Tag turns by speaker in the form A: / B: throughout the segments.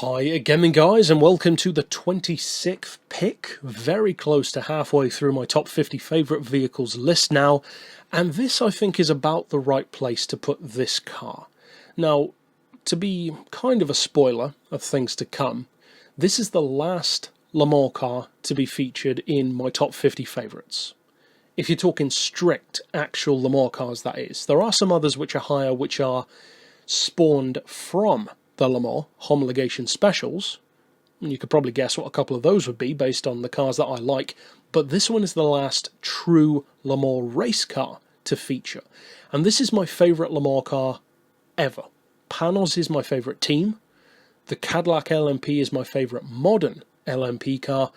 A: Hi again guys, and welcome to the 26th pick, very close to halfway through my top 50 favourite vehicles list now, and this I think is about the right place to put this car. Now, to be kind of a spoiler of things to come, this is the last Le Mans car to be featured in my top 50 favourites. If you're talking strict, actual Le Mans cars, that is. There are some others which are higher, which are spawned from the Le Mans homologation specials. You could probably guess what a couple of those would be based on the cars that I like, but this one is the last true Le Mans race car to feature. And this is my favourite Le Mans car ever. Panos is my favourite team, the Cadillac LMP is my favourite modern LMP car,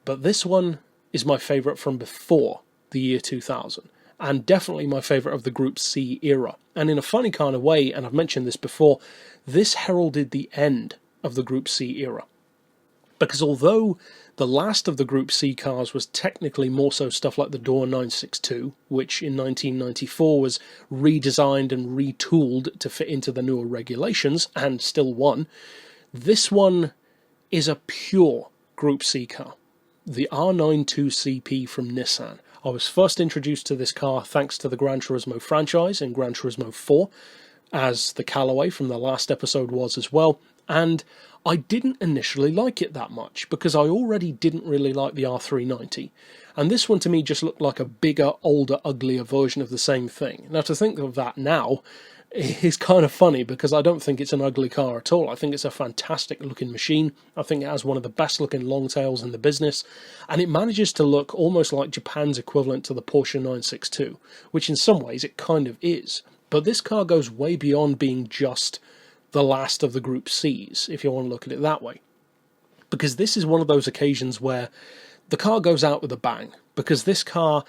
A: but this one is my favourite from before the year 2000. And definitely my favourite of the Group C era. And in a funny kind of way, and I've mentioned this before, this heralded the end of the Group C era. Because although the last of the Group C cars was technically more so stuff like the Door 962, which in 1994 was redesigned and retooled to fit into the newer regulations, and still won, this one is a pure Group C car. The R92CP from Nissan. I was first introduced to this car thanks to the Gran Turismo franchise in Gran Turismo 4, as the Callaway from the last episode was as well, and I didn't initially like it that much, because I already didn't really like the R390, and this one to me just looked like a bigger, older, uglier version of the same thing. Now to think of that now is kind of funny, because I don't think it's an ugly car at all. I think it's a fantastic looking machine. I think it has one of the best looking long tails in the business, and it manages to look almost like Japan's equivalent to the Porsche 962, which in some ways it kind of is. But this car goes way beyond being just the last of the Group Cs, if you want to look at it that way. Because this is one of those occasions where the car goes out with a bang, because this car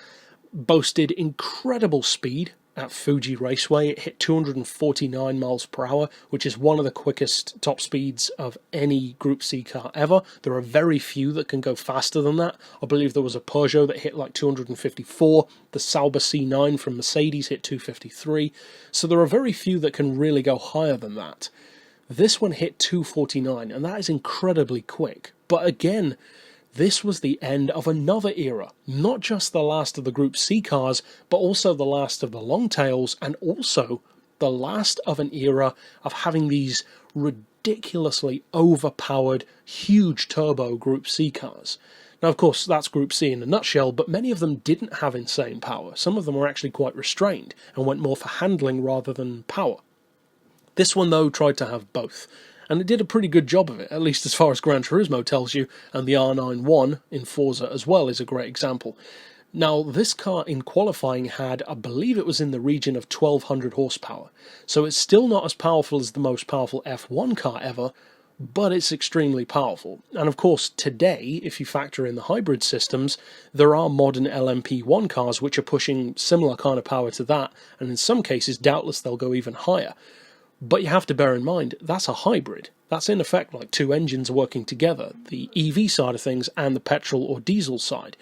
A: boasted incredible speed. At Fuji Raceway, it hit 249 miles per hour, which is one of the quickest top speeds of any Group C car ever. There are very few that can go faster than that. I believe there was a Peugeot that hit like 254. The Sauber C9 from Mercedes hit 253. So there are very few that can really go higher than that. This one hit 249, and that is incredibly quick. But again, this was the end of another era, not just the last of the Group C cars, but also the last of the long tails, and also the last of an era of having these ridiculously overpowered, huge turbo Group C cars. Now, of course, that's Group C in a nutshell, but many of them didn't have insane power. Some of them were actually quite restrained, and went more for handling rather than power. This one, though, tried to have both. And it did a pretty good job of it, at least as far as Gran Turismo tells you, and the R91 in Forza as well is a great example. Now, this car in qualifying had, I believe it was in the region of 1200 horsepower, so it's still not as powerful as the most powerful F1 car ever, but it's extremely powerful. And of course, today, if you factor in the hybrid systems, there are modern LMP1 cars which are pushing similar kind of power to that, and in some cases, doubtless they'll go even higher. But you have to bear in mind, that's a hybrid. That's in effect like two engines working together, the EV side of things and the petrol or diesel side.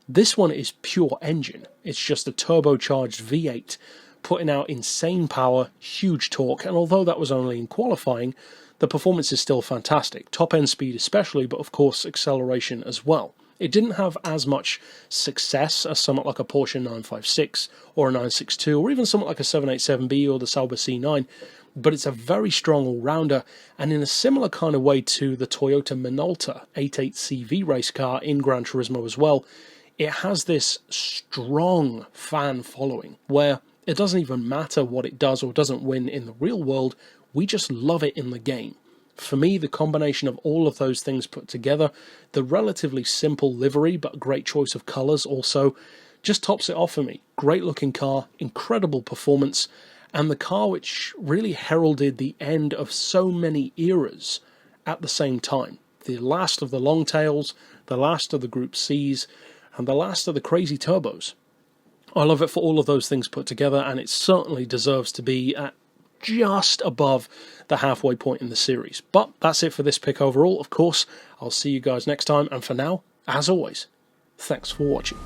A: This one is pure engine. It's just a turbocharged V8, putting out insane power, huge torque, and although that was only in qualifying, the performance is still fantastic. Top end speed especially, but of course acceleration as well. It didn't have as much success as something like a Porsche 956 or a 962, or even something like a 787B or the Sauber C9, but it's a very strong all-rounder, and in a similar kind of way to the Toyota Minolta 88CV race car in Gran Turismo as well, it has this strong fan following, where it doesn't even matter what it does or doesn't win in the real world, we just love it in the game. For me, the combination of all of those things put together, the relatively simple livery but great choice of colours also, just tops it off for me. Great looking car, incredible performance, and the car which really heralded the end of so many eras at the same time. The last of the long tails, the last of the Group Cs, and the last of the crazy turbos. I love it for all of those things put together, and it certainly deserves to be at just above the halfway point in the series. But that's it for this pick overall. Of course, I'll see you guys next time, and for now, as always, thanks for watching.